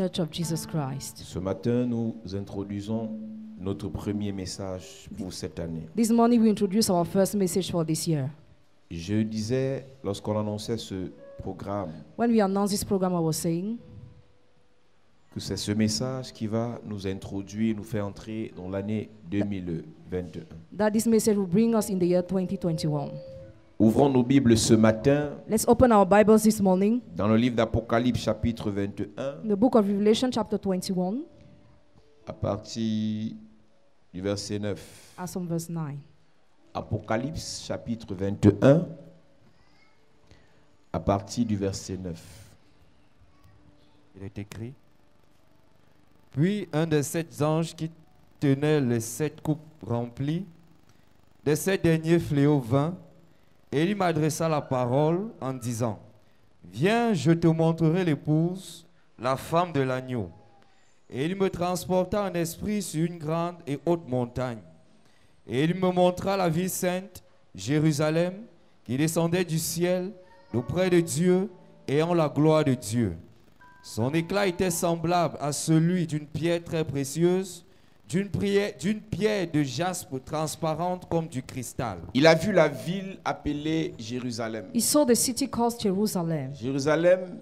Church of Jesus Christ. Ce matin, nous introduisons notre premier message pour cette année. This morning we introduce our first message for this year. Je disais, lorsqu'on annonçait ce programme, When we announced this program, I was saying que c'est ce message qui va nous introduire, nous faire entrer dans l'année 2021. that this message will bring us in the year 2021. Ouvrons nos Bibles ce matin Let's open our Bibles this morning. dans le livre d'Apocalypse chapitre 21 The book of Revelation chapter 21, à partir du verset 9. as from verse 9. Apocalypse chapitre 21 à partir du verset 9. Il est écrit: Puis un des 7 anges qui tenait les 7 coupes remplies des 7 derniers fléaux vint, et il m'adressa la parole en disant: Viens, je te montrerai l'épouse, la femme de l'agneau. Et il me transporta en esprit sur une grande et haute montagne. Et il me montra la ville sainte, Jérusalem, qui descendait du ciel, d'auprès de Dieu, ayant la gloire de Dieu. Son éclat était semblable à celui d'une pierre très précieuse, d'une pierre de jaspe transparente comme du cristal. Il a vu la ville appelée Jérusalem. He saw the city called Jerusalem, Jérusalem,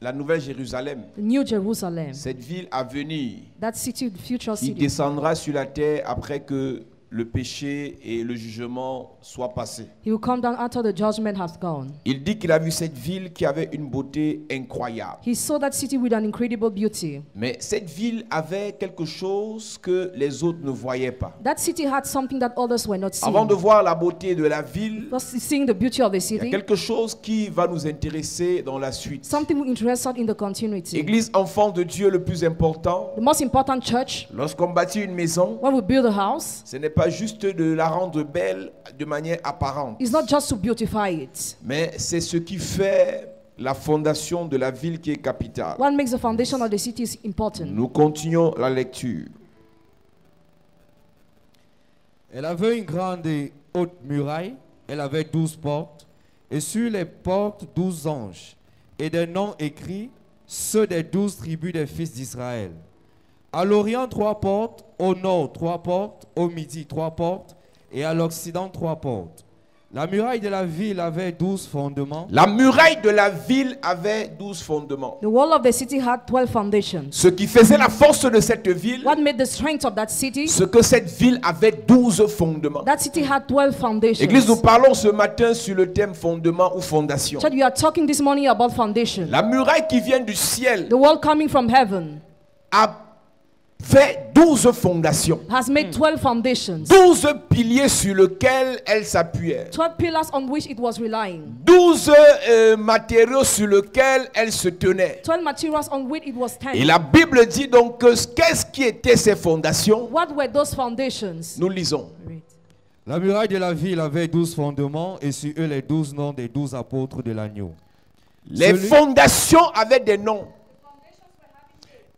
la nouvelle Jérusalem, the New Jerusalem, cette ville à venir that city, the future qui city, descendra sur la terre après que le péché et le jugement soient passés. he will come down after the judgment has gone. Il dit qu'il a vu cette ville qui avait une beauté incroyable. He saw that city with an incredible beauty. Mais cette ville avait quelque chose que les autres ne voyaient pas. That city had something that others were not Avant de seeing. voir la beauté de la ville, Just seeing the beauty of the il y a city, quelque chose qui va nous intéresser dans la suite. something will interest us in the continuity. Église enfant de Dieu, le plus important, The most important church, lorsqu'on bâtit une maison, when we build a house, ce n'est pas juste de la rendre belle de manière apparente, is not just to beautify it. mais c'est ce qui fait la fondation de la ville qui est capitale. What makes the foundation of the city is important. Nous continuons la lecture. Elle avait une grande et haute muraille, elle avait 12 portes, et sur les portes 12 anges, et des noms écrits, ceux des 12 tribus des fils d'Israël. À l'Orient 3 portes, au nord 3 portes, au midi 3 portes, et à l'Occident 3 portes. La muraille de la ville avait 12 fondements. La muraille de la ville avait 12 fondements. The wall of the city had 12 foundations. Ce qui faisait la force de cette ville, What made the strength of that city? c'est que cette ville avait 12 fondements. That city had 12 foundations. Église, nous parlons ce matin sur le thème fondement ou fondation. Church, we are talking this morning about foundation. La muraille qui vient du ciel The wall coming from heaven a fait 12 fondations. has made 12 foundations. 12 piliers sur lesquels elle s'appuyait. 12 pillars on which it was relying. 12 matériaux sur lesquels elle se tenait. 12 materials on which it was Et standing. la Bible dit donc que qu'est-ce qui étaient ces fondations? What were those foundations? Nous lisons. La muraille de la ville avait 12 fondements, et sur eux les 12 noms des 12 apôtres de l'agneau. Les fondations avaient des noms.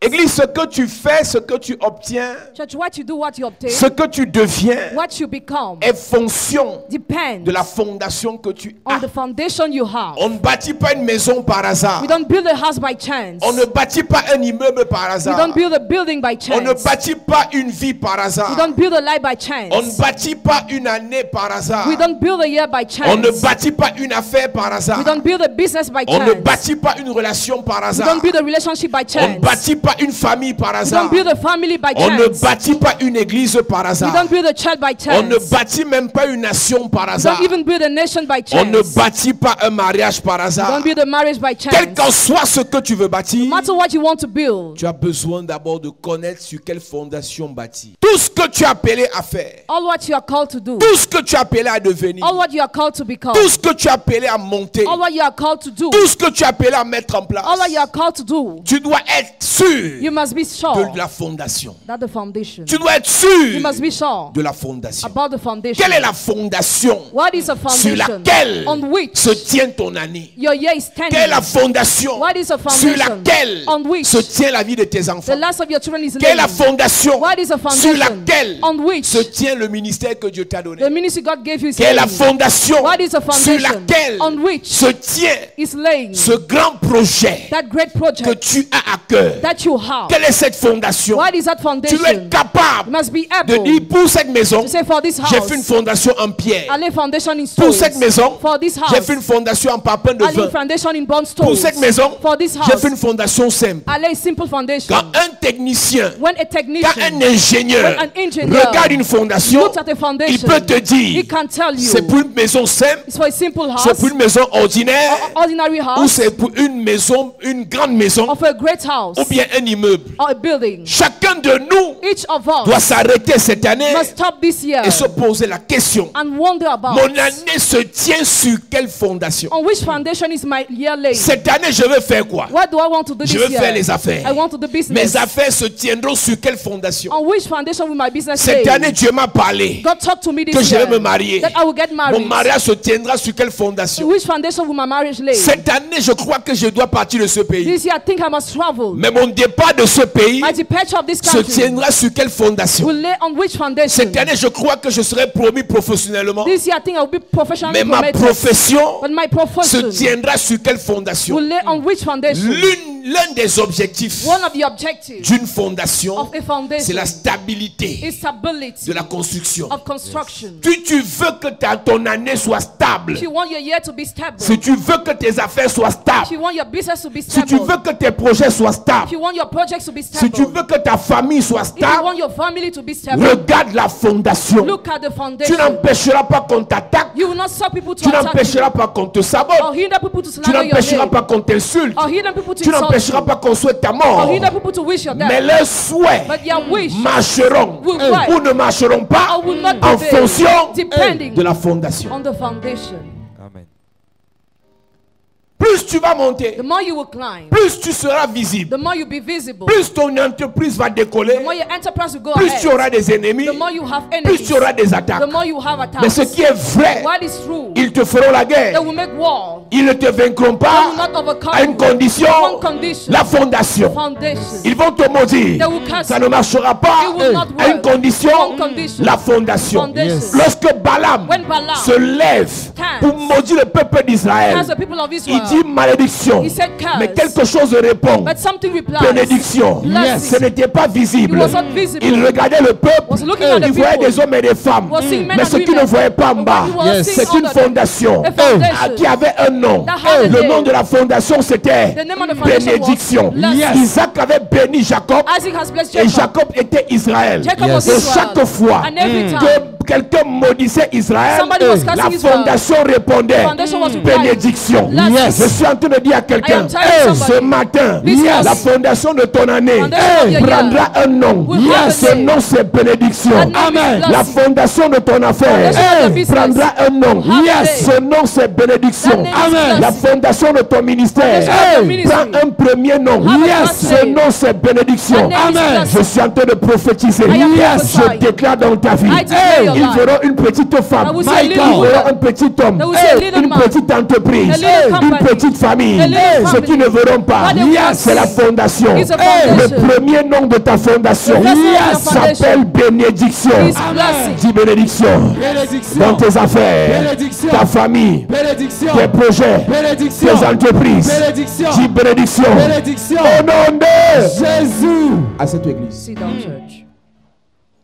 Église, ce que tu fais, ce que tu obtiens, Church, what you do, what you obtain, ce que tu deviens what you become, est fonction depends de la fondation que tu on as. the foundation you have. On ne bâtit pas une maison par hasard. We don't build a house by chance. On ne bâtit pas un immeuble par We hasard. don't build a building by On ne chance. bâtit pas une vie par We hasard. don't build a life by On ne chance. bâtit pas une année par hasard. We don't build a year by On ne chance. bâtit pas une affaire par hasard. We don't build a business by On ne chance. bâtit pas une relation par We hasard. don't build a relationship by On ne chance. bâtit pas une famille par We hasard. don't build a family by On ne chance. bâtit pas une église par We hasard. don't build a church by On ne chance. bâtit même pas une nation par We hasard. don't even build a nation by On ne chance. bâtit pas un mariage par We hasard. don't build a marriage by Quel qu'en chance. soit ce que tu veux bâtir, No matter what you want to build, tu as besoin d'abord de connaître sur quelle fondation bâtir. Tout ce que tu es appelé à faire, all what you are called to do, tout ce que tu es appelé à devenir, all what you are called to become, tout ce que tu es appelé à monter, all what you are called to do, tout ce que tu es appelé à mettre en place, all what you are called to do, tu dois être sûr you must be sure de la fondation. that the foundation. Tu dois être sûr You must be sure de la fondation. about the foundation. Quelle est la fondation What is a sur foundation laquelle on which se tient ton année? your year is Quelle est la standing? fondation What is a sur foundation laquelle on which se tient la vie de tes enfants? the last of your children is Quelle est la laying? fondation What is a sur foundation laquelle on which se tient le ministère que Dieu t'a donné? the ministry God gave you is Quelle est la laying? fondation What is a sur foundation laquelle on which se tient is laying? ce grand projet That great que project tu as à cœur? that you you have. Quelle est cette fondation? What is that Tu foundation? dois être capable You must be de able dire pour cette maison, to say for this j'ai house, fait une fondation en pierre. I lay foundation in Pour stones. cette maison, For this j'ai house, fait une fondation en parpaing de I lay vin. foundation in bone Pour stones. cette maison, For this j'ai house, fait une fondation simple. I lay simple foundation. Quand un technicien, When a quand technician un ingénieur When an engineer regarde une fondation, looks at a foundation, il peut te he dire, can tell you c'est pour une maison simple, it's for a simple c'est house, pour une maison ordinaire, ordinary ou house, c'est pour une maison, une grande maison, or for a great house, ou bien un immeuble. or a building. Chacun de nous Each of doit us s'arrêter cette année must stop this year et se poser la question, and wonder about mon année se tient sur quelle fondation? on which foundation is my year laid. Cette année, je veux faire quoi? What do I want to do Je this veux year? faire les affaires. I want to do business. Mes affaires se tiendront sur quelle fondation? On which foundation will my business Cette lay? année, Dieu m'a parlé God talk to me que this je year vais me marier. that I will get Mon married. mariage se tiendra sur quelle fondation? Which foundation will my marriage lay? Cette année, je crois que je dois partir de ce pays. This year I think I must travel. Mais mon départ de ce pays My departure of this se country tiendra sur quelle fondation? will lay on which foundation? Cette année, je crois que je serai promu professionnellement. This year I think I will be professionally Mais ma promoted. profession But my se profession tiendra sur quelle fondation? will lay on which foundation? L'un des objectifs One of the objectives d'une fondation, of a foundation c'est la stabilité is stability de la construction. of construction. Si tu veux que ton année soit stable, If you want your year to be stable, si tu veux que tes affaires soient if stables, you want your business to be si tu stable, veux que tes projets soient if stables, you want your projects to be si stable, tu veux que ta famille soit if you stable, want your family to be stable, regarde la fondation. look at the Tu foundation. n'empêcheras pas qu'on t'attaque, You will not stop people to tu attack n'empêcheras you, pas qu'on te or sabote, hinder people to tu slander your n'empêcheras name, pas qu'on t'insulte, or hinder people to tu insult n'empêcheras you, pas qu'on souhaite ta or mort. hinder people to wish your death. Mais leurs souhaits But your wish marcheront will work ou ne marcheront pas or will not en prevail, fonction depending de la fondation. on the foundation. Amen. Plus tu vas monter, The more you will climb, plus tu seras visible, the more you'll be visible, plus ton entreprise va décoller, the more your enterprise will go plus tu ahead, auras des ennemis, the more you have plus enemies, tu auras des attaques. the more you have Mais ce attacks. qui est vrai, What is true, ils te feront la they guerre. will make war. Ils ne te vaincront They will pas not overcome à une you. condition, One condition, la fondation. foundation. Ils vont te maudire. They will curse Ça you. ne marchera pas It will not à une work. condition, One condition, la fondation. foundation. Lorsque Balaam When Balaam se lève stands pour maudire le peuple d'Israël, as the people of il Israel, dit malédiction. he said curse, Mais quelque chose répond. but something replies, Bénédiction. Blessing. Ce n'était pas visible. It was not visible. Il regardait le peuple. Was looking at the Il voyait people. des hommes et des femmes. Was seeing men Mais and ce qu'il women. ne voyait pas en bas, But what he was seeing c'est une under them, fondation a foundation qui avait un nom. that had a Le name. nom de la fondation, c'était The name of the foundation bénédiction. was blessing. Isaac avait béni Jacob Isaac has blessed et Jacob. Jacob était Israël. Jacob Yes. was Et Israel. chaque fois And every time que quelqu'un maudissait Israël, somebody was la cursing Israel, fondation répondait the foundation was replying, bénédiction. Blessing. Je suis en train de dire à quelqu'un, I am telling ce somebody, matin, this la morning, fondation de ton année foundation of your prendra un nom. will have a Ce name. nom, c'est bénédiction. That name is Amen. La blessing. fondation de ton affaire Foundation of your business prendra un nom. will have a name. Ce nom, c'est bénédiction. That name is Amen. La blessing. fondation de ton ministère Foundation of your ministry prend un premier nom. have a first Ce name. nom, c'est bénédiction. That name is Amen. blessing. Je suis en train de prophétiser. I am Je prophesying. déclare dans ta vie. I declare your Ils life. verront une petite femme. I will see a Ils little verront woman. un petit homme. They will see a little Une man. petite entreprise. A little Une company. petite famille. A little Ce qu'ils ne verront pas, What they will not c'est la see fondation. is a Le foundation. premier nom de ta fondation The first name of your s'appelle foundation bénédiction. is blessing. Dis bénédiction. Dans tes affaires, Bénédiction. ta famille, Bénédiction. tes projets, Bénédiction. tes entreprises. Bénédiction. Dis bénédiction. Bénédiction. Au nom de Jésus. à cette église. Sit down, church.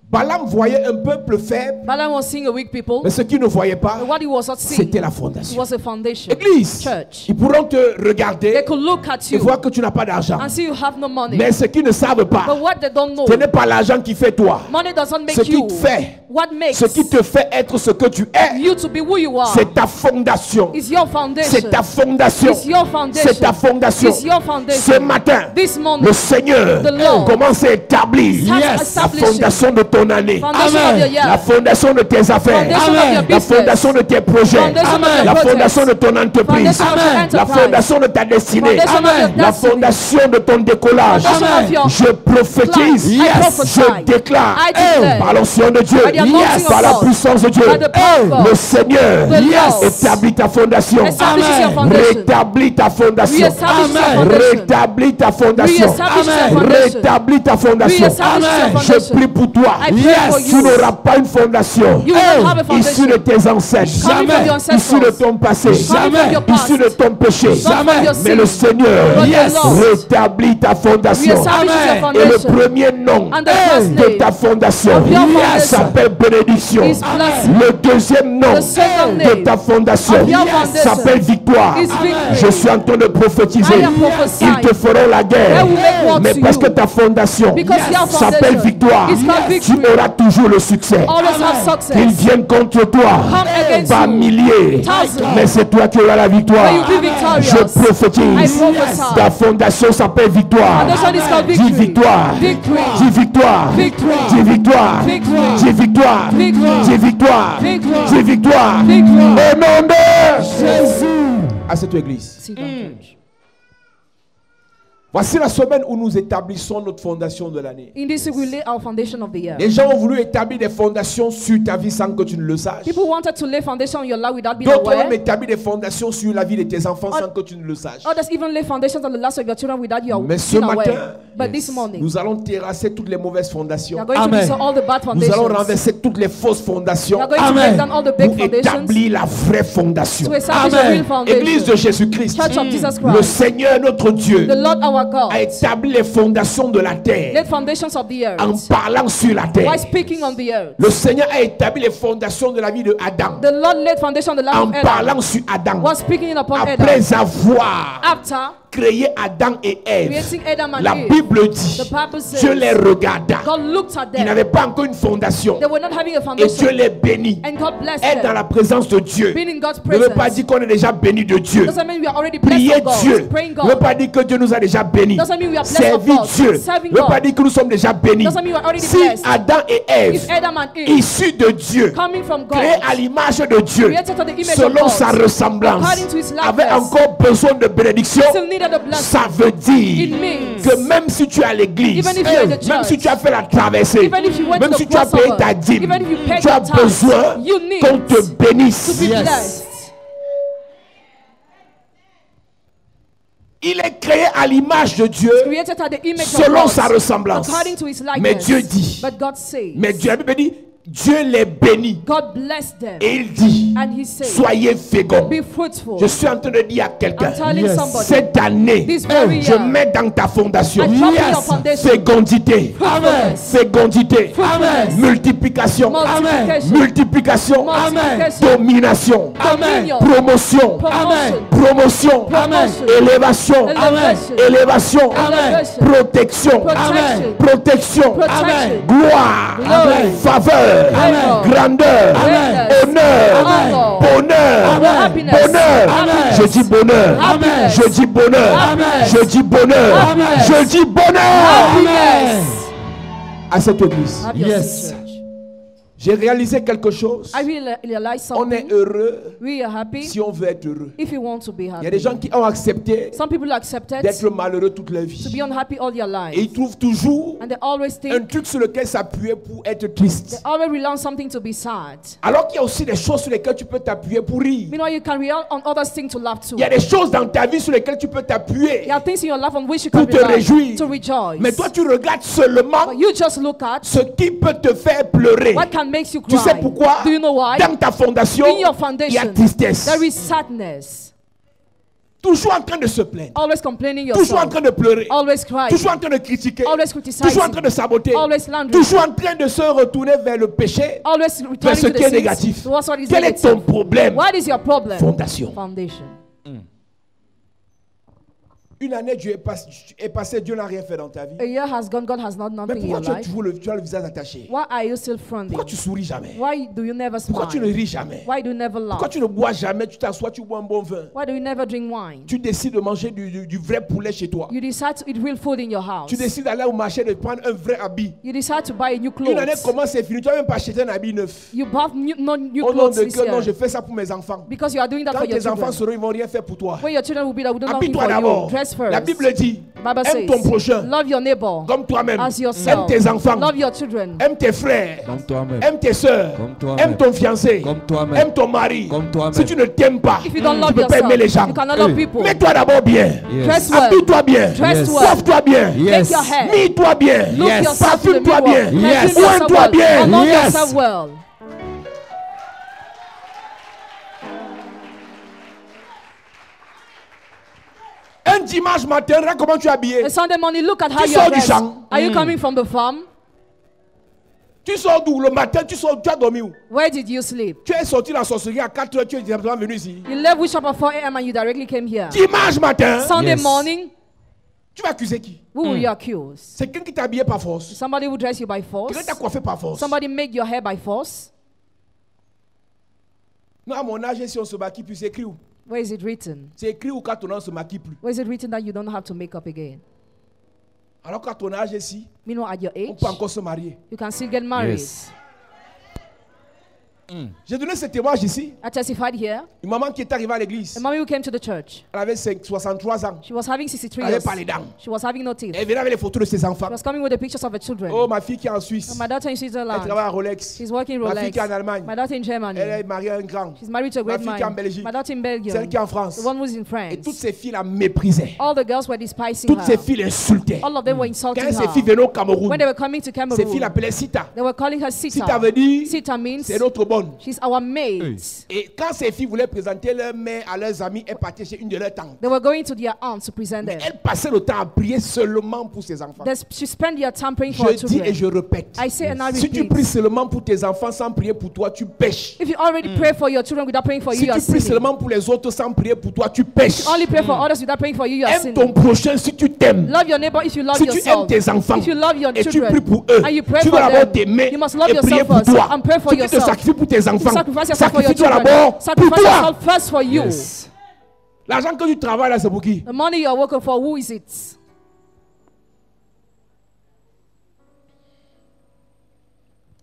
Balaam voyait un peuple faible, Balaam was seeing a weak people, mais ce qu'il ne voyait pas, but what he was not seeing c'était la fondation. was a foundation. Église, Church. ils pourront te regarder They could look at et you voir que tu n'as pas d'argent. and see you have no money. Mais ce qu'ils ne savent pas, But what they don't know, ce n'est pas l'argent qui fait toi. money doesn't make Ce qui you. te fait, What makes ce qui te fait être ce que tu es, you to be who you are c'est ta fondation. is your foundation. C'est ta fondation. It's your foundation. C'est ta fondation. It's your foundation. Ce matin, This morning, le Seigneur the Lord commence à établir starts la establishing fondation de ton année. foundation of your year, La fondation de tes affaires. foundation of your La business, fondation de tes projets. foundation of your La projects, fondation de ton entreprise. foundation of your La enterprise, fondation de ta destinée. foundation of your La destiny, fondation de ton décollage. foundation of your Je prophétise. plan. I prophesy. Je déclare. I declare. Par l'onction de Dieu. By the anointing of Par la God. puissance de Dieu. By the power of God. Le Seigneur The Lord. établit ta fondation. Establishes your foundation. Rétablis ta fondation. Reestablishes your foundation. Rétablis ta fondation. Reestablishes your foundation. Rétablis ta fondation. Reestablishes your Je foundation. prie pour toi. I pray for Tu you. n'auras pas une fondation You will not have a issue de foundation. tes ancêtres, Coming from your ancestors. issue de ton passé, Coming from your past. issue de ton péché. Not from your Mais le sin. Seigneur But the Lord rétablit ta fondation. reestablishes your Et le foundation. premier nom And the first de name ta fondation of your foundation s'appelle bénédiction. is blessing. Le deuxième nom The second de name ta fondation of your foundation s'appelle victoire. is victory. Je suis en train de prophétiser. I am prophesying. Ils te feront la guerre. They will make war Mais to parce you. que ta fondation Because your s'appelle foundation victoire, is called tu victory. auras toujours le succès. Always have Qu'ils success. viennent contre toi Come against par you. milliers, Thousands. mais c'est toi qui auras la victoire. But you'll be victorious. Je prophétise. I prophesy. Ta fondation s'appelle victoire. Foundation is called Dis victory. victoire. Victory. Dis victoire. Victory. Dis victoire. Victory. Dis victoire. Victory. Dis victoire. Victory. Dis victoire. Victory. Au nom de Jésus. À cette église. Sit down, church. Voici la semaine où nous établissons notre fondation de l'année. In this week, we lay our foundation of the year. Les gens ont voulu établir des fondations sur ta vie sans que tu ne le saches. People wanted to lay foundation on your life without being D'autres ont aware. établi des fondations sur la vie de tes enfants sans que tu ne le saches. Others even lay foundations on the lives of your children without you Mais ce being aware. matin, But this morning, nous allons terrasser toutes les mauvaises we fondations. are going to destroy all the bad Nous allons foundations. renverser toutes les fausses We fondations are going to break down all the big pour foundations établir la vraie fondation. to establish a real foundation. Église de Jésus-Christ, Church of Jesus le Christ. Seigneur notre Dieu The Lord our God a établi les fondations de la terre laid foundations of the en earth. parlant sur la terre. While speaking on the earth. Le Seigneur a établi les fondations de la vie de Adam The Lord laid foundation on the life en of Adam. parlant sur Adam. Was speaking upon Adam. Après avoir After créé Adam et Ève, creating Adam and la Eve, Bible dit, the Bible says, Dieu les regarda. God looked at Ils them. n'avaient pas encore une fondation. They were not having a Et foundation. Dieu les bénit. And God blessed Être dans them. la présence de Dieu Being in God's ne veut pas presence dire qu'on est déjà béni de Dieu. doesn't mean we are already blessed Prier of God. Dieu Praying ne veut God pas dire que Dieu nous a déjà bénis. doesn't mean we are blessed of Servir God. Dieu Serving ne veut pas God dire que nous sommes déjà bénis. doesn't mean we are already Si blessed. Adam et Ève, If Adam and Eve, issus de Dieu, coming from God, créés à l'image de Dieu, created to the image of selon God, sa ressemblance, according to his avaient likeness, encore besoin de bénédiction, still needed a blessing. ça veut dire It means que même si tu es à l'église, even if you are in the même church, si tu as fait la traversée, even if you went même to si the tu as payé crossover, ta dîme, even if you paid tu as your tithes, besoin you need qu'on te bénisse. to be blessed. Il est créé à l'image de Dieu Created at the image of selon God, sa ressemblance. according to his Mais likeness. Dieu dit, But God says, mais Dieu, la Bible dit, Dieu les bénit. God blessed them. Et il dit, And he says, soyez féconds. be fruitful. Je suis en train de dire à quelqu'un, I'm telling somebody, cette année, this very je year, mets dans ta fondation I drop in your foundation. fécondité, Fruitfulness. fécondité, Fruitfulness. multiplication, Multiplication. multiplication, Multiplication. domination, Dominion. promotion, Promotion. promotion, Promotion. élévation, Elevation. élévation, Elevation. protection, Protection. protection, Protection. gloire, Glory. faveur, Favor. grandeur, Greatness. honneur, Honor. bonheur, Happiness. bonheur. Happiness. Je dis bonheur, Happiness. je dis bonheur, Happiness. je dis bonheur, Happiness. je dis bonheur. Happiness. À cette église, Have your Yes. church. j'ai réalisé quelque chose. I realize On est something. heureux We are happy si on veut être heureux. if you want to be Il y a happy. des gens qui ont accepté Some people accepted d'être malheureux toute leur to vie. be unhappy all their Et life. ils trouvent toujours And they always un think, truc sur lequel s'appuyer pour être they triste. always rely on something to be sad. Alors qu'il y a aussi des choses sur lesquelles tu peux t'appuyer pour rire. Meanwhile, you can rely on others things to laugh too. Il y a des choses dans ta vie sur lesquelles tu peux t'appuyer. There are things in your life on which you Pour can te rely réjouir. to rejoice. Mais toi, tu regardes seulement But you just look at ce qui peut te faire pleurer. what can make you Tu sais cry. pourquoi? Do you know why? Dans ta fondation, In your il y a foundation, tristesse. there is sadness. Toujours en train de se plaindre. Always complaining Toujours en yourself. train de pleurer. Always crying. Toujours en train de critiquer. Always criticizing. Toujours en train de saboter. Always slandering. Toujours en train de se retourner vers le péché. Always Vers returning ce to qui the est sins. négatif. Towards what is Quel est ton negative. problème? What is your problem? Fondation. Foundation. Une année, Dieu est passé, Dieu n'a rien fait dans ta vie. A year has gone, God has not Mais nothing in pourquoi your tu as life. toujours tu as le visage attaché? Why are you still frowning? Pourquoi tu souris jamais? Why do you never Pourquoi tu ne smile? ris jamais? Why do you never Pourquoi laugh? tu ne bois jamais? Tu t'assois, tu bois un bon vin. Why do you never drink wine? Tu décides de manger du vrai poulet chez toi. You decide to eat real food in your house. Tu décides d'aller au marché de prendre un vrai habit. You decide to buy new Une année clothes. commence et finit. Tu n'as même pas acheté un habit neuf. You bought new Au nom clothes de this que non, je year. fais ça pour mes enfants. Because you are doing that Quand for your tes enfants children. seront, ils ne vont rien faire pour toi. When your children will be there, we don't nothing Habille-toi for you. d'abord. Dress dress first. La Bible dit, The Bible aime ton says, prochain love your neighbor comme toi-même. as Aime yourself. tes enfants. Love your children. Aime tes frères. Comme toi-même. Aime tes soeurs. Comme toi-même. Aime ton fiancé. Comme toi-même. Aime ton mari. Comme toi-même. Si tu ne t'aimes pas, If you don't tu love ne peux pas aimer les yourself, gens. you cannot love people. Mets-toi d'abord bien. Dress well. Habille-toi bien. Dress Yes. well. Lave-toi bien. Yes. Take your hair. Mille-toi bien. Look Yes. yourself in the Parfume-toi mirror. bien. Yes. Perfume yourself Oins-toi well. bien. Anoint Yes. yourself well. Un dimanche matin, regarde comment tu es habillé. And Sunday morning, look at how Tu you're sors du dressed. champ. Are you coming from the farm? Tu sors d'où? Le matin, tu as dormi où? Where did you sleep? Tu es sorti de la sorcellerie à 4 heures, tu es directement venu ici. You left Bishop at 4 a.m. and you directly came here. Dimanche matin, Sunday Yes. morning, tu vas accuser qui? who will you accuse? C'est quelqu'un qui t'a habillé par force. Somebody who dressed you by force? Quelqu'un t'a coiffé par force. Somebody make your hair by force? Non, à mon âge, si on se maquille plus, c'est écrit où? Where is it written? C'est écrit où quand ton âge se maquille plus. Where is it written that you don't have to make up again? Alors qu'à ton âge ici, Meanwhile, at your on age, peut encore se marier. you can still get married. Yes. J'ai donné ce témoignage ici. I testified here. Une maman qui est arrivée à l'église, A mommy who came to the church. elle avait 63 ans. She was having 63 Elle n'avait years. pas les dents. She was having no teeth. Elle venait avec les photos de ses enfants. She was coming with the pictures of her children. Oh, ma fille qui est en Suisse. My daughter in Elle Switzerland. travaille à Rolex. She's working Ma fille Rolex. qui est en Allemagne. My daughter in Germany. Elle est mariée à un grand. She's married to a great Ma fille qui est en man. Belgique. My daughter in Celle Belgium. qui est en France. The one who's in Et France. toutes ces filles la méprisaient. All the girls were despising Toutes ces her. filles l'insultaient. All of them were insulting Quand ces filles her. venaient au Cameroun, When they were coming to ces filles Cameroon, l'appelaient Sita. they were calling her Sita Sita. veut dire, Sita means c'est notre bonne. she's our maid. Et quand ces filles voulaient présenter leur mère à leurs amis, elles partaient chez une de leurs tantes. They were going to their aunt to present them. Elles passaient le temps à prier seulement pour ses enfants. She spent their time praying for her Je dis et children. je répète. I say and I Si tu repeat. pries seulement pour tes enfants sans prier pour toi, tu pêches. If you already pray for your children without praying for you, Si you are tu pries sinning. seulement pour les autres sans prier pour toi, tu pêches. Only pray for others without praying for you, you are Aime ton sinning. prochain si tu t'aimes. Love your neighbor if you love Si tu aimes yourself. tes enfants If you love your et tu children pries pour eux, and you pray tu for dois d'abord them, t'aimer you must love et prier yourself pour first toi. and pray for Si tu te yourself. sacrifies pour tes enfants, Sacrifice yourself for your sacrifie-toi children. d'abord pour Sacrifice toi. yourself first for you. Yes. L'argent que tu travailles là, c'est pour qui? The money you are working for, who is it?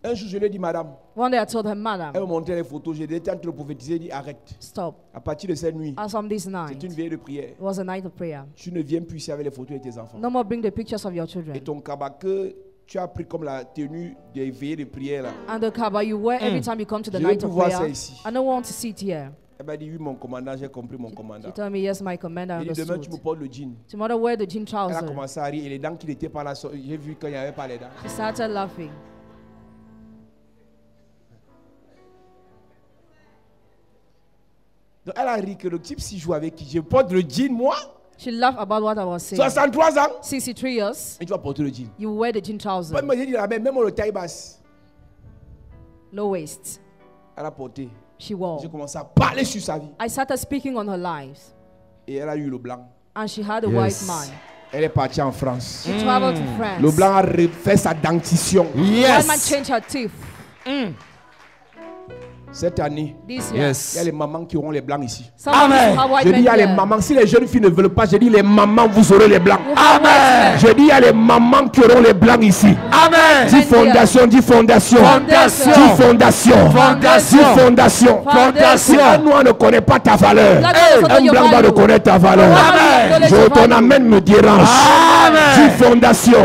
Un jour, je lui ai dit, madame, One day I told her, elle Madam, me montrait les photos, j'ai été en train de prophétiser, dit arrête. stop. À partir de cette nuit, As from this c'est night, une veille de prière. it was a night of prayer. Tu ne viens plus ici avec les photos de tes enfants. No more bring the pictures of your Et children. ton cabas que tu as pris comme la tenue des veillées de prière là. And the kaba you wear every time you come to the Je veux night plus of voir ça prayer. ici. I don't want to sit here. Elle m'a dit oui mon commandant, j'ai compris mon commandant. She told me, yes, my commander, I Elle dit demain tu understood. me portes le jean. Tomorrow wear the jean Elle a trouser. commencé à rire et les dents qui n'étaient pas là, j'ai vu quand il n'y avait pas les dents. She started laughing. Donc elle a ri que le type s'y joue avec qui je porte le jean moi, She laughed about what I was saying. 63 ans, 63 years, et tu vas porter le jean. you wear the jean trouser, Moi, j'ai dit la même le taille basse. low waist. Elle a porté. She wore. J'ai commencé à parler sur sa vie. I started speaking on her lives, Et elle a eu le blanc. and she had a Yes. white man. Elle est partie en France. She traveled to France. Le blanc a refait sa dentition. White man changed her teeth. Cette année, This year, Yes. il y a les mamans qui auront les blancs ici. some of you have white Je dis, il y a men les here. mamans. Si les jeunes filles ne veulent pas, je dis, les mamans, vous aurez les blancs. You have white men. Je dis, il y a les mamans qui auront les blancs ici. Amen. Dis fondation, dis fondation. Fondation. Dis fondation. Fondation. Dis fondation. Fondation. Un noir ne connaît pas ta valeur. Black man doesn't know Un your blanc va value. reconnaître ta valeur. Amen. Je, ton amène me dérange. Amen. Dis fondation.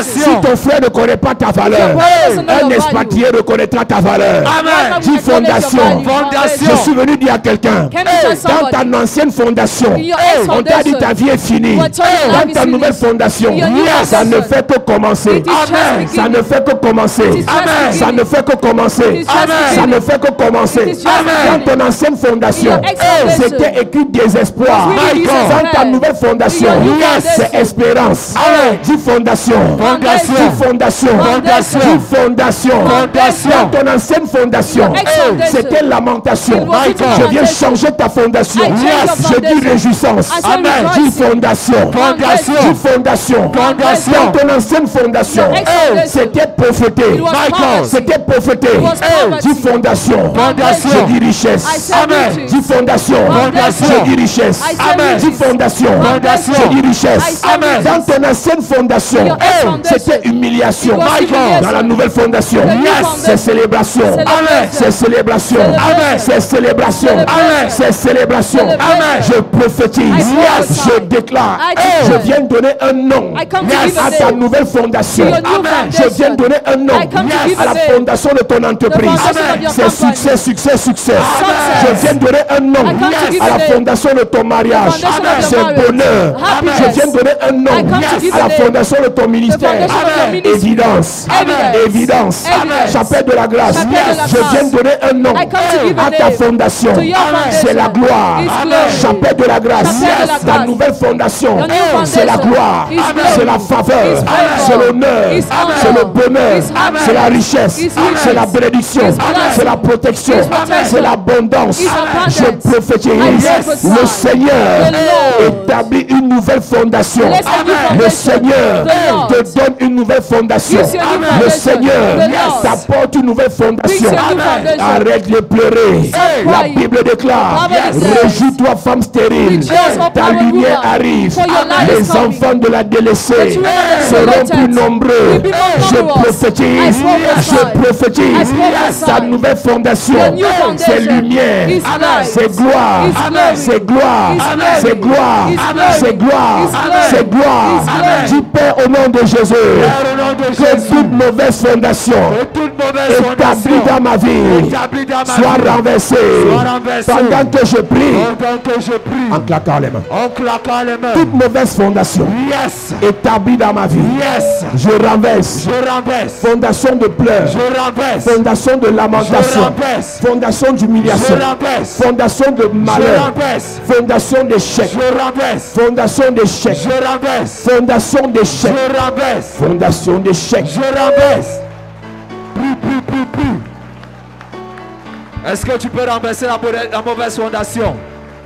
Si Fondation. ton frère ne connaît pas ta valeur, Your brother doesn't know un your expatrié reconnaîtra ta valeur. Amen. Dis fondation. Fondation. Je suis venu dire à quelqu'un, Can you tell dans somebody? ta ancienne fondation, In your on t'a dit ex-foundation, ta vie est finie. you were told your life Dans is ta nouvelle finished. fondation, In your new ça ne foundation, fait que commencer. it is just beginning. Ça ne fait que commencer. It is just Ça beginning. ne fait que commencer. It is just Ça beginning. ne fait que commencer. It is just Dans beginning. ton ancienne fondation, In your ex-foundation, c'était écrit désespoir. it was really Dans ta despair. nouvelle fondation, In your new c'est foundation. espérance. Dis fondation. Fondation. Dis fondation. Fondation. Dis fondation. Fondation. Dans ton ancienne fondation, Your ex-foundation. c'était lamentation. It was written Je viens foundation. changer ta fondation. I change your Je dis foundation. réjouissance. I say Amen. rejoicing. Dis fondation. Fondation. Dis fondation. Fondation. Dans ton ancienne fondation, Your ex-foundation. c'était prophété. It was poverty. C'était prophété. It was poverty. Dis fondation. Fondation. Je dis richesse. I say riches. Dis fondation. Fondation. Je dis richesse. I say riches. Dis fondation. Fondation. Je dis I richesse. say Amen. Dans ton ancienne fondation, Your old c'était foundation. humiliation. It was humiliation. Dans la nouvelle fondation, The new c'est foundation. célébration. Celebration. C'est célébration. Celebration. C'est célébration. Celebration. C'est célébration. Celebration. Je prophétise. I prophesy. Je déclare. I declare. Je viens donner un nom I come to give a à ta name nouvelle fondation. to your new foundation. Je viens donner un nom I come to give à a la name fondation de ton entreprise. foundation of your C'est company. succès, succès, succès. Success. Je viens donner un nom I come to give à a la name. fondation de ton mariage. foundation of your C'est marriage. bonheur. Happiness. Je viens donner un nom I come to give à a la name. fondation de ton ministère. foundation of your ministry. Évidence. Evidence. Évidence. Evidence. Chapelle de la grâce. Chapelle de la Je grâce. viens donner un nom I come to give a à ta name fondation. to your foundation. C'est la gloire. It's glory. Chapelle de la grâce. Chapelle de la Ta grâce. nouvelle fondation. Your new C'est la foundation. gloire. It's glory. C'est la faveur. It's favor. C'est l'honneur. It's honor. C'est le bonheur. It's happiness. C'est la richesse. It's riches. C'est la bénédiction. It's blessing. C'est la protection. It's protection. C'est l'abondance. It's abundance. Je prophétise. I prophesy. Le Seigneur The Lord établit une nouvelle fondation. Bless a new Le foundation. Seigneur The Lord te donne une nouvelle fondation. gives you a new Le foundation. Seigneur The Lord t'apporte une nouvelle fondation. brings you a new foundation. Arrête de pleurer. La crying. Bible déclare, The Bible says, réjouis-toi femme stérile. Rejoice, O Ta barren lumière woman, arrive. for your light is Les coming. enfants de la délaissée The children of the seront neglected plus nombreux. will be more Je numerous. prophétise. I prophesy. Je prophétise. I prophesy. Ta nouvelle fondation, Your new foundation c'est lumière, is light. c'est gloire, Is glory. c'est gloire, Is glory. c'est gloire, Is glory. c'est gloire, Is glory. c'est gloire. Is glory. Dis Père au nom de Jésus, Père, au nom de que Jésus, toute mauvaise fondation que toute mauvaise établie fondation dans ma vie établie dans ma soit vie renversée soit renversée. pendant que je prie pendant que je prie en claquant les mains. en claquant les mains. Toute mauvaise fondation Yes, établie dans ma vie, yes, je renverse. je renverse, Fondation de pleurs, je renverse, fondation de je lamentation, renverse, fondation d'humiliation, je renverse, fondation de je malheur, renverse, fondation d'échec, je renverse, fondation d'échec, je renverse, fondation d'échec, je renverse, fondation d'échec. je renverse. Plus. Est-ce que tu peux renverser la mauvaise fondation?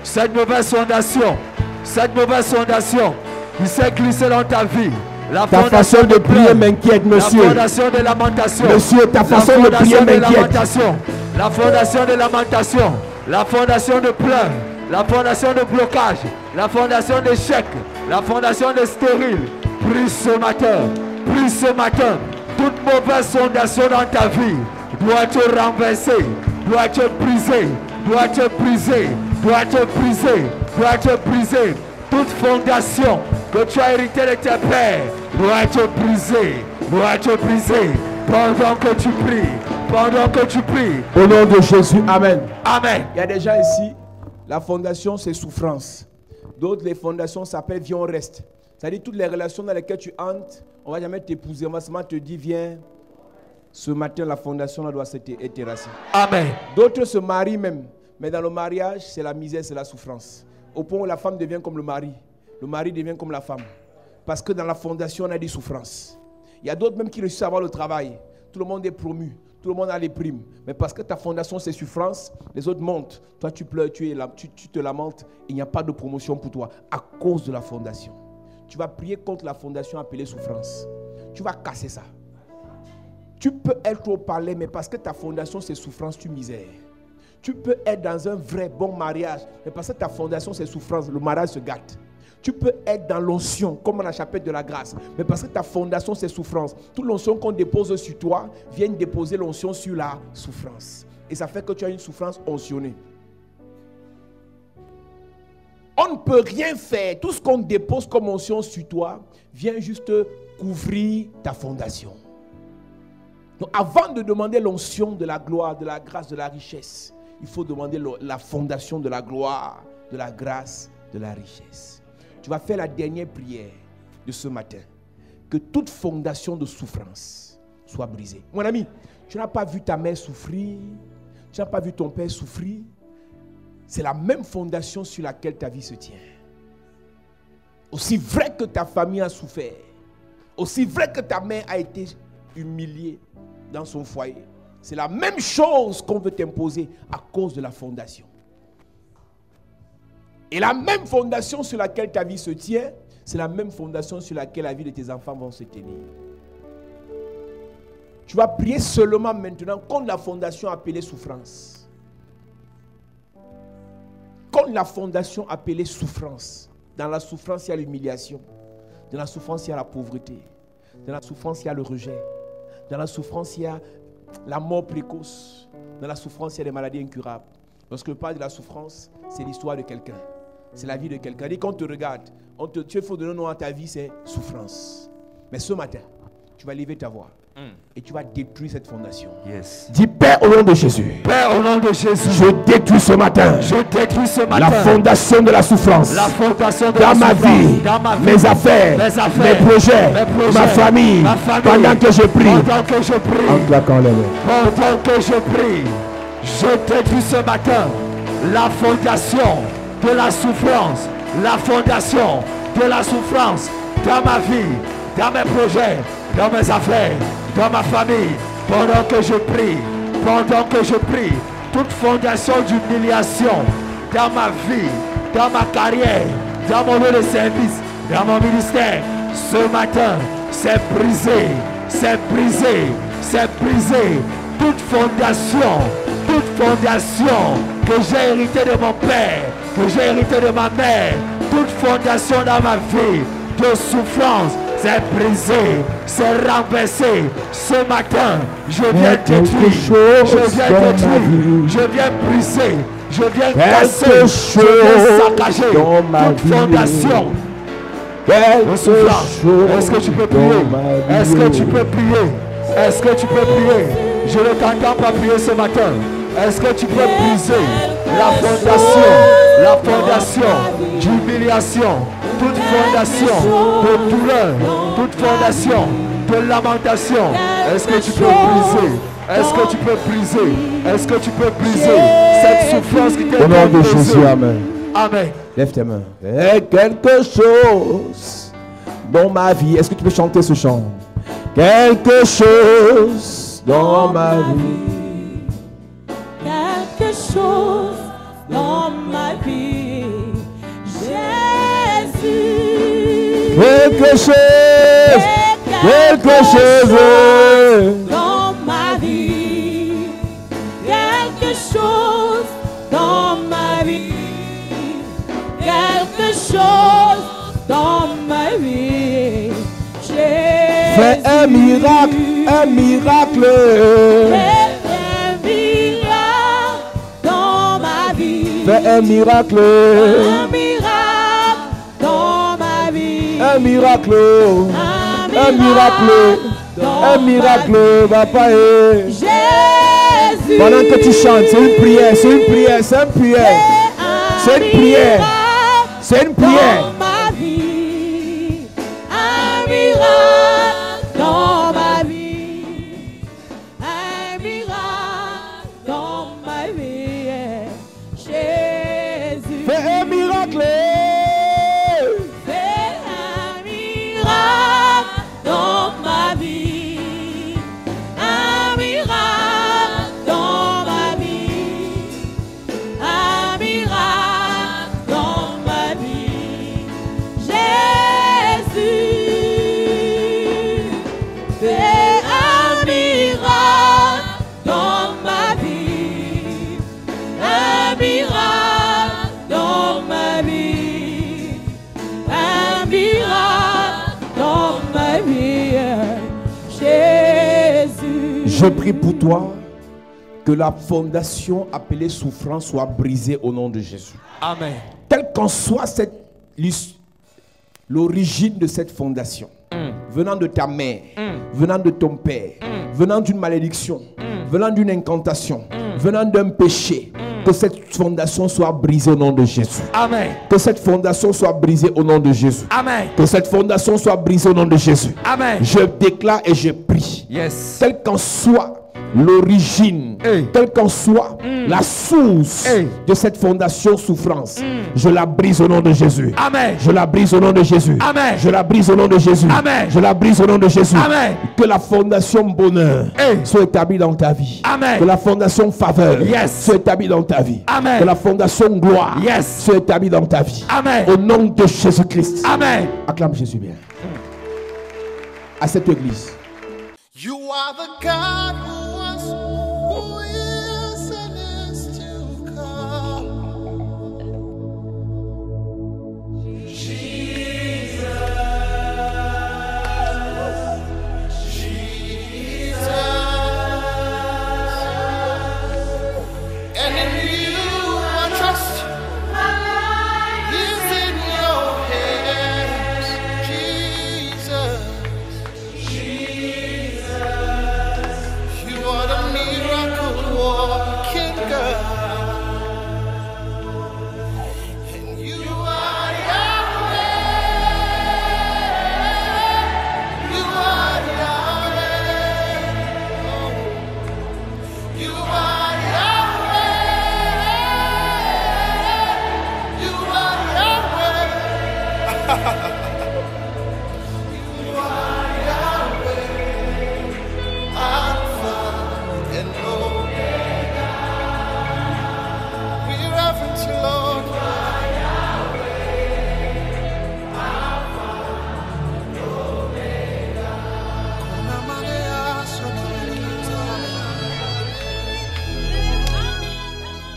Cette mauvaise fondation qui s'est glissée dans ta vie. La Ta façon de prier pleurs, m'inquiète, la monsieur. fondation de lamentation. Monsieur, ta façon de prier m'inquiète. La fondation de lamentation. La fondation de pleurs. La fondation de blocage. La fondation d'échec. La fondation de stérile. Prie ce matin. Prie ce matin. Toute mauvaise fondation dans ta vie doit être renversée. Doit être brisée. Doit être brisée. Doit être brisée. Doit être brisée. Toute fondation que tu as héritée de tes pères doit être brisée. Doit être brisée. Pendant que tu pries. Pendant que tu pries. Au nom de Jésus, amen. Amen. Il y a des gens ici, la fondation c'est souffrance. D'autres, les fondations s'appellent viens, on reste. C'est-à-dire toutes les relations dans lesquelles tu entres, on ne va jamais t'épouser, on va seulement te dire viens. Ce matin, la fondation là, doit être terrassée. Amen. D'autres se marient même, mais dans le mariage, c'est la misère, c'est la souffrance. Au point où la femme devient comme le mari devient comme la femme. Parce que dans la fondation, on a des souffrances. Il y a d'autres même qui réussissent à avoir le travail. Tout le monde est promu, tout le monde a les primes. Mais parce que ta fondation, c'est souffrance, les autres montent. Toi, tu pleures, tu te lamentes. Il n'y a pas de promotion pour toi à cause de la fondation. Tu vas prier contre la fondation appelée souffrance. Tu vas casser ça. Tu peux être au palais, mais parce que ta fondation, c'est souffrance, tu misères. Tu peux être dans un vrai bon mariage, mais parce que ta fondation, c'est souffrance, le mariage se gâte. Tu peux être dans l'onction, comme dans la chapelle de la grâce, mais parce que ta fondation, c'est souffrance. Toute l'onction qu'on dépose sur toi vient déposer l'onction sur la souffrance. Et ça fait que tu as une souffrance onctionnée. On ne peut rien faire. Tout ce qu'on dépose comme onction sur toi vient juste couvrir ta fondation. Donc avant de demander l'onction de la gloire, de la grâce, de la richesse, il faut demander la fondation de la gloire, de la grâce, de la richesse. Tu vas faire la dernière prière de ce matin. Que toute fondation de souffrance soit brisée. Mon ami, tu n'as pas vu ta mère souffrir, tu n'as pas vu ton père souffrir. C'est la même fondation sur laquelle ta vie se tient. Aussi vrai que ta famille a souffert, aussi vrai que ta mère a été humiliée dans son foyer, c'est la même chose qu'on veut t'imposer à cause de la fondation. Et la même fondation sur laquelle ta vie se tient, c'est la même fondation sur laquelle la vie de tes enfants vont se tenir. Tu vas prier seulement maintenant contre la fondation appelée souffrance. Contre la fondation appelée souffrance. Dans la souffrance, il y a l'humiliation. Dans la souffrance, il y a la pauvreté. Dans la souffrance, il y a le rejet. Dans la souffrance, il y a la mort précoce. Dans la souffrance, il y a des maladies incurables. Lorsque je parle de la souffrance, c'est l'histoire de quelqu'un. C'est la vie de quelqu'un. Et quand on te regarde, tu faut donner un nom à ta vie, c'est souffrance. Mais ce matin, tu vas lever ta voix et tu vas détruire cette fondation. Yes. Dis Père au nom de Jésus. Père, au nom de Jésus, Je détruis ce matin je détruis ce matin la fondation de la souffrance. la fondation de Dans la ma souffrance, vie, dans ma vie, mes affaires, mes projets, ma famille, pendant que je prie. pendant que je prie, En claquant les mains. pendant que je prie, je détruis ce matin la fondation de la souffrance, la fondation de la souffrance dans ma vie, dans mes projets, dans mes affaires, dans ma famille, pendant que je prie, toute fondation d'humiliation dans ma vie, dans ma carrière, dans mon lieu de service, dans mon ministère, ce matin, c'est brisé, c'est brisé, c'est brisé. Toute fondation que j'ai hérité de mon père, que j'ai hérité de ma mère, toute fondation dans ma vie de souffrance, c'est brisé, c'est renversé. Ce matin, je viens détruire, je viens briser, je viens casser, je viens saccager toute fondation de souffrance. Est-ce que tu peux prier? Est-ce que tu peux prier? Est-ce que tu peux prier? Je ne t'entends pas prier ce matin. Est-ce que tu peux briser la fondation d'humiliation, toute fondation de douleur, toute fondation de lamentation? Est-ce que tu peux briser? Est-ce que tu peux briser? Est-ce que tu peux briser cette souffrance qui t'est Au nom de imposée? Jésus, amen. Amen. Lève tes mains. Et quelque chose dans ma vie. Est-ce que tu peux chanter ce chant? Quelque chose dans ma vie. Quelque chose dans ma vie, Jésus. Quelque chose. Quelque chose. Dans ma vie, quelque chose dans ma vie, quelque chose dans ma vie, Jésus. Fais un miracle, un miracle. Fais un miracle dans ma vie. Fais un miracle. Un miracle dans ma vie. Un miracle. Un miracle. Un miracle, papa. Jésus. Pendant que tu chantes, c'est une prière, c'est une prière, c'est une prière. C'est une prière. C'est une prière. Dans ma vie, un miracle dans ma vie, un miracle dans ma vie, Jésus. Fais un miracle. Fais un miracle dans ma vie, un miracle dans ma vie, un miracle dans ma vie, Jésus. Fais un miracle dans ma vie, un miracle dans ma vie, un miracle dans ma vie, Jésus. Je prie pour toi que la fondation appelée souffrance soit brisée au nom de Jésus. Amen. Quelle qu'en soit l'origine de cette fondation, venant de ta mère, venant de ton père, venant d'une malédiction, venant d'une incantation, venant d'un péché, que cette fondation soit brisée au nom de Jésus. Amen. Que cette fondation soit brisée au nom de Jésus. Amen. Que cette fondation soit brisée au nom de Jésus. Amen. Je déclare et je prie. Yes. Quelle qu'en soit l'origine, Hey. quelle qu'en soit la source Hey. de cette fondation souffrance, je la brise au nom de Jésus. Amen. Je la brise au nom de Jésus. Amen. Je la brise au nom de Jésus. Amen. Je la brise au nom de Jésus. Amen. Que la fondation bonheur Hey. soit établie dans ta vie. Amen. Que la fondation faveur Yes. soit établie dans ta vie. Amen. Que la fondation gloire Yes. soit établie dans ta vie. Amen. Au nom de Jésus-Christ. Amen. Acclame Jésus bien. À cette église. You are the God who